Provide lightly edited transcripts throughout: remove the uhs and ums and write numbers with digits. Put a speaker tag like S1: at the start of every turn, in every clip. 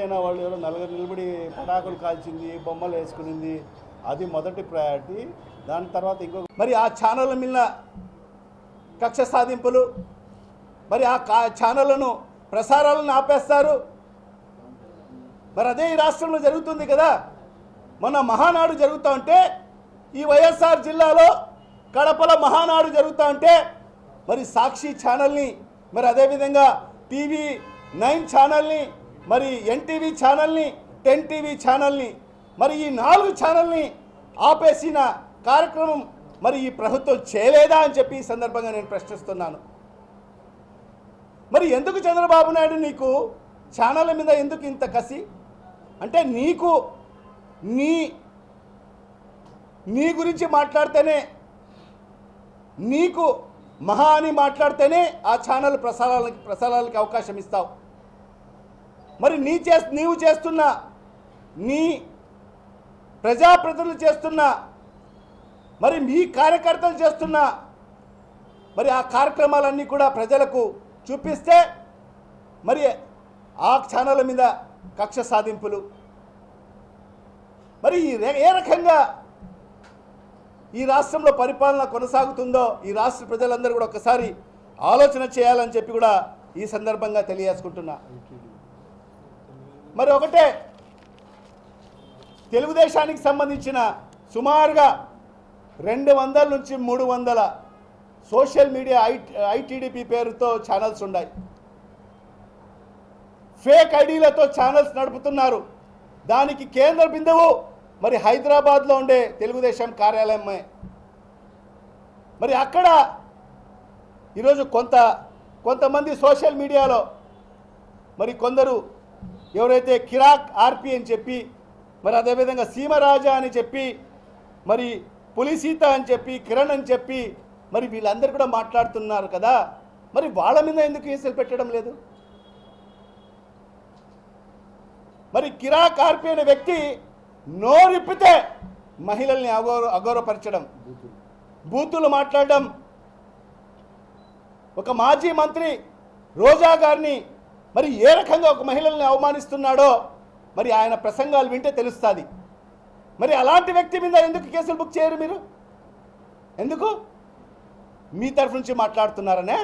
S1: పైన వాళ్ళు ఎవరో నలుగురు నిలబడి పటాకులు కాల్చింది, బొమ్మలు వేసుకునింది, అది మొదటి ప్రయారిటీ. దాని తర్వాత ఇంకొక మరి ఆ ఛానళ్ళ మీద కక్ష సాధింపులు, మరి ఆ ఛానళ్లను ప్రసారాలను ఆపేస్తారు. మరి అదే ఈ రాష్ట్రంలో జరుగుతుంది కదా. మొన్న మహానాడు జరుగుతూ ఉంటే, ఈ వైఎస్ఆర్ జిల్లాలో కడపల మహానాడు జరుగుతూ ఉంటే మరి సాక్షి ఛానల్ని, మరి అదేవిధంగా TV9 ఛానల్ని, మరి NTV ఛానల్ని, 10 TV ఛానల్ని, మరి ఈ 4 ఛానల్ని ఆపేసిన కార్యక్రమం మరి ఈ ప్రభుత్వం చేయలేదా అని చెప్పి ఈ సందర్భంగా నేను ప్రశ్నిస్తున్నాను. మరి ఎందుకు చంద్రబాబు నాయుడు నీకు ఛానళ్ళ మీద ఎందుకు ఇంత కసి? అంటే నీకు నీ గురించి మాట్లాడితేనే, నీకు మహా అని మాట్లాడితేనే ఆ ఛానల్ ప్రసారాలకి అవకాశం ఇస్తావు. మరి నీవు చేస్తున్న, నీ ప్రజాప్రతినిధులు చేస్తున్న, మరి మీ కార్యకర్తలు చేస్తున్న మరి ఆ కార్యక్రమాలన్నీ కూడా ప్రజలకు చూపిస్తే మరి ఆ ఛానళ్ళ మీద కక్ష సాధింపులు, మరి ఏ రకంగా ఈ రాష్ట్రంలో పరిపాలన కొనసాగుతుందో ఈ రాష్ట్ర ప్రజలందరూ కూడా ఒకసారి ఆలోచన చేయాలని చెప్పి కూడా ఈ సందర్భంగా తెలియజేసుకుంటున్నా. మరి ఒకటే, తెలుగుదేశానికి సంబంధించిన సుమారుగా 200 నుంచి 300 సోషల్ మీడియా ITDP పేరుతో ఛానల్స్ ఉన్నాయి. ఫేక్ ఐడీలతో ఛానల్స్ నడుపుతున్నారు. దానికి కేంద్ర బిందువు మరి హైదరాబాద్లో ఉండే తెలుగుదేశం కార్యాలయమే. మరి అక్కడ ఈరోజు కొంతమంది సోషల్ మీడియాలో మరి కొందరు ఎవరైతే కిరాక్ RP అని చెప్పి, మరి అదేవిధంగా సీమరాజా అని చెప్పి, మరి పులిసీత అని చెప్పి, కిరణ్ అని చెప్పి, మరి వీళ్ళందరూ కూడా మాట్లాడుతున్నారు కదా. మరి వాళ్ళ మీద ఎందుకు కేసులు పెట్టడం లేదు? మరి కిరాక్ RP అనే వ్యక్తి నోరిప్పితే మహిళల్ని అగౌరవపరచడం, బూతులు మాట్లాడడం, ఒక మాజీ మంత్రి రోజా గారిని మరి ఏ రకంగా ఒక మహిళల్ని అవమానిస్తున్నాడో మరి ఆయన ప్రసంగాలు వింటే తెలుస్తుంది. మరి అలాంటి వ్యక్తి మీద ఎందుకు కేసులు బుక్ చేయరు మీరు? ఎందుకు? మీ తరఫు నుంచి మాట్లాడుతున్నారనే?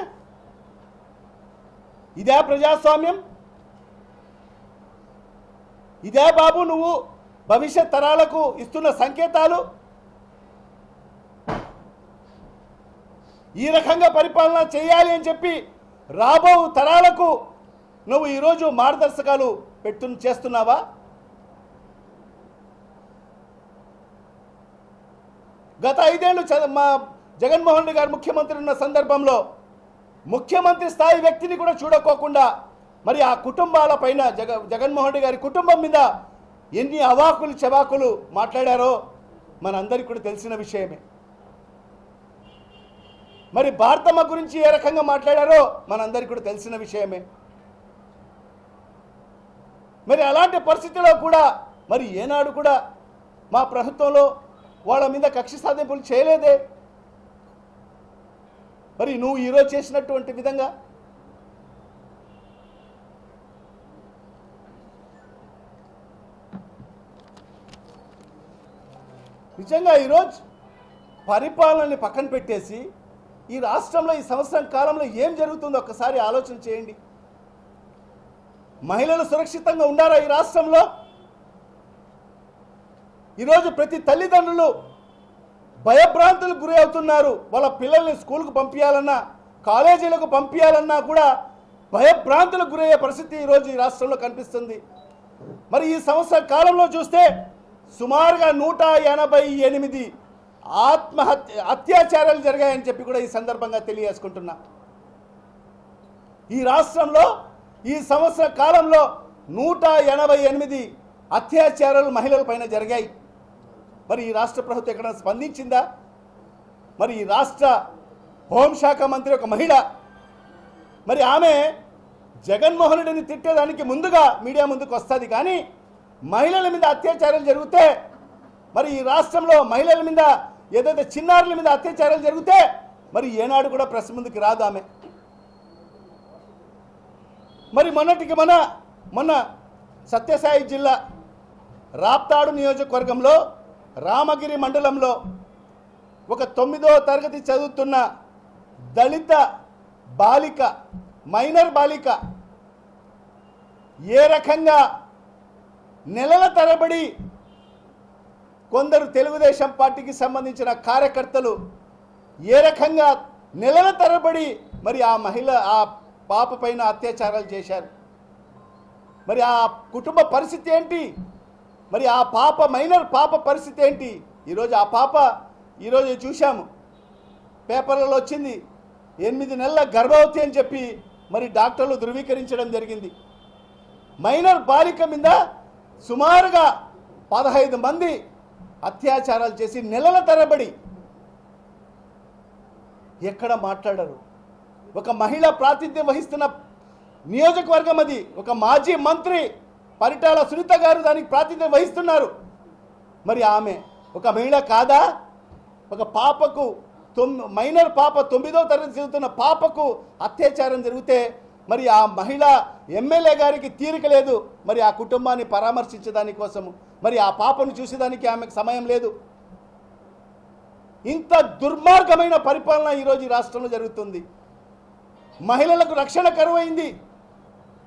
S1: ఇదే ప్రజాస్వామ్యం? ఇదే బాబు నువ్వు భవిష్యత్ తరాలకు ఇస్తున్న సంకేతాలు? ఈ రకంగా పరిపాలన చేయాలి అని చెప్పి రాబో తరాలకు నువ్వు ఈరోజు మార్గదర్శకాలు చేస్తున్నావా? గత 5 ఏళ్ళు మా జగన్మోహన్ రెడ్డి గారు ముఖ్యమంత్రి ఉన్న సందర్భంలో ముఖ్యమంత్రి స్థాయి వ్యక్తిని కూడా చూడకోకుండా మరి ఆ కుటుంబాల పైన జగన్మోహన్ రెడ్డి గారి కుటుంబం మీద ఎన్ని అవాకులు చవాకులు మాట్లాడారో మనందరికీ కూడా తెలిసిన విషయమే. మరి భారతమ్మ గురించి ఏ రకంగా మాట్లాడారో మనందరికీ కూడా తెలిసిన విషయమే. మరి అలాంటి పరిస్థితుల్లో కూడా మరి ఏనాడు కూడా మా ప్రభుత్వంలో వాళ్ళ మీద కక్ష సాధింపులు చేయలేదే. మరి నువ్వు ఈరోజు చేసినటువంటి విధంగా నిజంగా ఈరోజు పరిపాలనని పక్కన పెట్టేసి ఈ రాష్ట్రంలో ఈ సంవత్సరం కాలంలో ఏం జరుగుతుందో ఒక్కసారి ఆలోచన చేయండి. మహిళలు సురక్షితంగా ఉండారా ఈ రాష్ట్రంలో? ఈరోజు ప్రతి తల్లిదండ్రులు భయభ్రాంతులకు గురి అవుతున్నారు. వాళ్ళ పిల్లల్ని స్కూల్కు పంపించాలన్నా, కాలేజీలకు పంపించాలన్నా కూడా భయభ్రాంతులకు గురయ్యే పరిస్థితి ఈరోజు ఈ రాష్ట్రంలో కనిపిస్తుంది. మరి ఈ సంవత్సర కాలంలో చూస్తే సుమారుగా 188 అత్యాచారాలు జరిగాయని చెప్పి కూడా ఈ సందర్భంగా తెలియజేసుకుంటున్నా. ఈ రాష్ట్రంలో ఈ సంవత్సర కాలంలో 188 అత్యాచారాలు మహిళల పైన జరిగాయి. మరి ఈ రాష్ట్ర ప్రభుత్వం ఎక్కడ స్పందించిందా? మరి ఈ రాష్ట్ర హోంశాఖ మంత్రి ఒక మహిళ, మరి ఆమె జగన్మోహన్ రెడ్డిని తిట్టేదానికి ముందుగా మీడియా ముందుకు వస్తుంది. కానీ మహిళల మీద అత్యాచారాలు జరిగితే, మరి ఈ రాష్ట్రంలో మహిళల మీద ఏదైతే చిన్నారుల మీద అత్యాచారాలు జరిగితే మరి ఏనాడు కూడా ప్రెస్ ముందుకు రాదు ఆమె. మరి మొన్న సత్యసాయి జిల్లా రాప్తాడు నియోజకవర్గంలో రామగిరి మండలంలో ఒక 9వ తరగతి చదువుతున్న దళిత బాలిక, మైనర్ బాలిక ఏ రకంగా నెలల తరబడి కొందరు తెలుగుదేశం పార్టీకి సంబంధించిన కార్యకర్తలు ఏ రకంగా నెలల తరబడి మరి ఆ పాప పైన అత్యాచారాలు చేశారు. మరి ఆ కుటుంబ పరిస్థితి ఏంటి? మరి ఆ పాప, మైనర్ పాప పరిస్థితి ఏంటి? ఈరోజు ఆ పాప, ఈరోజు చూశాము పేపర్లలో వచ్చింది, 8 నెలల గర్భవతి అని చెప్పి మరి డాక్టర్లు ధృవీకరించడం జరిగింది. మైనర్ బాలిక మీద సుమారుగా 15 మంది అత్యాచారాలు చేసి నెలల తరబడి ఎక్కడ మాట్లాడరు. ఒక మహిళ ప్రాతినిధ్యం వహిస్తున్న నియోజకవర్గం అది. ఒక మాజీ మంత్రి పరిటాల సునీత గారు దానికి ప్రాతినిధ్యం వహిస్తున్నారు. మరి ఆమె ఒక మహిళ కాదా? ఒక పాపకు, మైనర్ పాప 9వ తరగతి చదువుతున్న పాపకు అత్యాచారం జరిగితే మరి ఆ మహిళ ఎమ్మెల్యే గారికి తీరిక లేదు మరి ఆ కుటుంబాన్ని పరామర్శించడాని కోసము, మరి ఆ పాపను చూసేదానికి ఆమెకు సమయం లేదు. ఇంత దుర్మార్గమైన పరిపాలన ఈరోజు ఈ రాష్ట్రంలో జరుగుతుంది. మహిళలకు రక్షణ కరువైంది.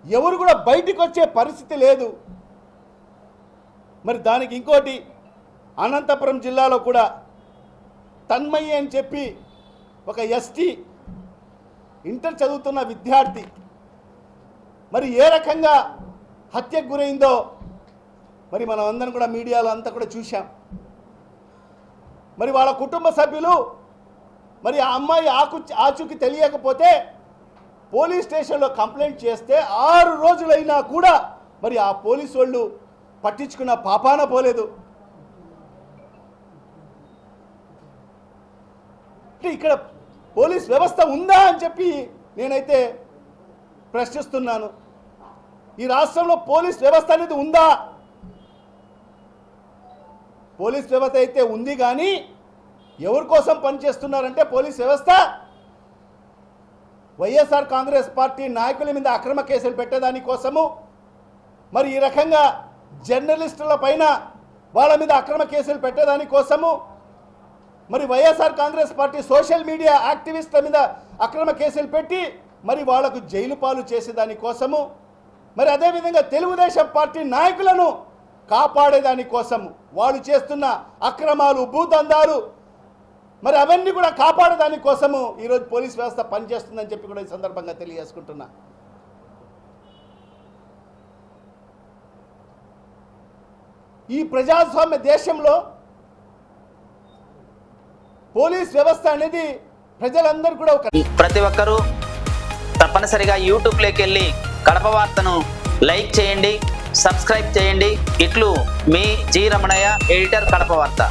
S1: ఎవరు కూడా బయటికి వచ్చే పరిస్థితి లేదు. మరి దానికి ఇంకోటి, అనంతపురం జిల్లాలో కూడా తన్మయ్య అని చెప్పి ఒక ఎస్టీ ఇంటర్ చదువుతున్న విద్యార్థి మరి ఏ రకంగా హత్యకు గురైందో మరి మనం అందరం కూడా మీడియాలో అంతా కూడా చూశాం. మరి వాళ్ళ కుటుంబ సభ్యులు మరి ఆ అమ్మాయి ఆచూకీ తెలియకపోతే పోలీస్ స్టేషన్లో కంప్లైంట్ చేస్తే 6 రోజులైనా కూడా మరి ఆ పోలీసు వాళ్ళు పట్టించుకున్న పాపాన పోలేదు. అంటే ఇక్కడ పోలీస్ వ్యవస్థ ఉందా అని చెప్పి నేనైతే ప్రశ్నిస్తున్నాను. ఈ రాష్ట్రంలో పోలీస్ వ్యవస్థ అనేది ఉందా? పోలీస్ వ్యవస్థ అయితే ఉంది, కానీ ఎవరి కోసం పనిచేస్తున్నారంటే పోలీస్ వ్యవస్థ వైఎస్ఆర్ కాంగ్రెస్ పార్టీ నాయకుల మీద అక్రమ కేసులు పెట్టేదాని కోసము, మరి ఈ రకంగా జర్నలిస్టుల పైన వాళ్ళ మీద అక్రమ కేసులు పెట్టేదాని కోసము, మరి YSR Congress party social media యాక్టివిస్టుల మీద అక్రమ కేసులు పెట్టి మరి వాళ్లకు జైలు పాలు చేసేదాని కోసము, మరి అదేవిధంగా తెలుగుదేశం పార్టీ నాయకులను కాపాడేదాని కోసము, వాళ్ళు చేస్తున్న అక్రమాలు, భూదందాలు మరి అవన్నీ కూడా కాపాడేదాని కోసము ఈరోజు పోలీస్ వ్యవస్థ పనిచేస్తుందని చెప్పి కూడా ఈ సందర్భంగా తెలియజేసుకుంటున్నా. ఈ ప్రజాస్వామ్య దేశంలో పోలీస్ వ్యవస్థ అనేది ప్రజలందరూ కూడా
S2: ప్రతి ఒక్కరూ తప్పనిసరిగా యూట్యూబ్లోకి వెళ్ళి కడప వార్తను లైక్ చేయండి, సబ్స్క్రైబ్ చేయండి. ఇట్లు మీ జి రమణయ్య, ఎడిటర్, కడప వార్త.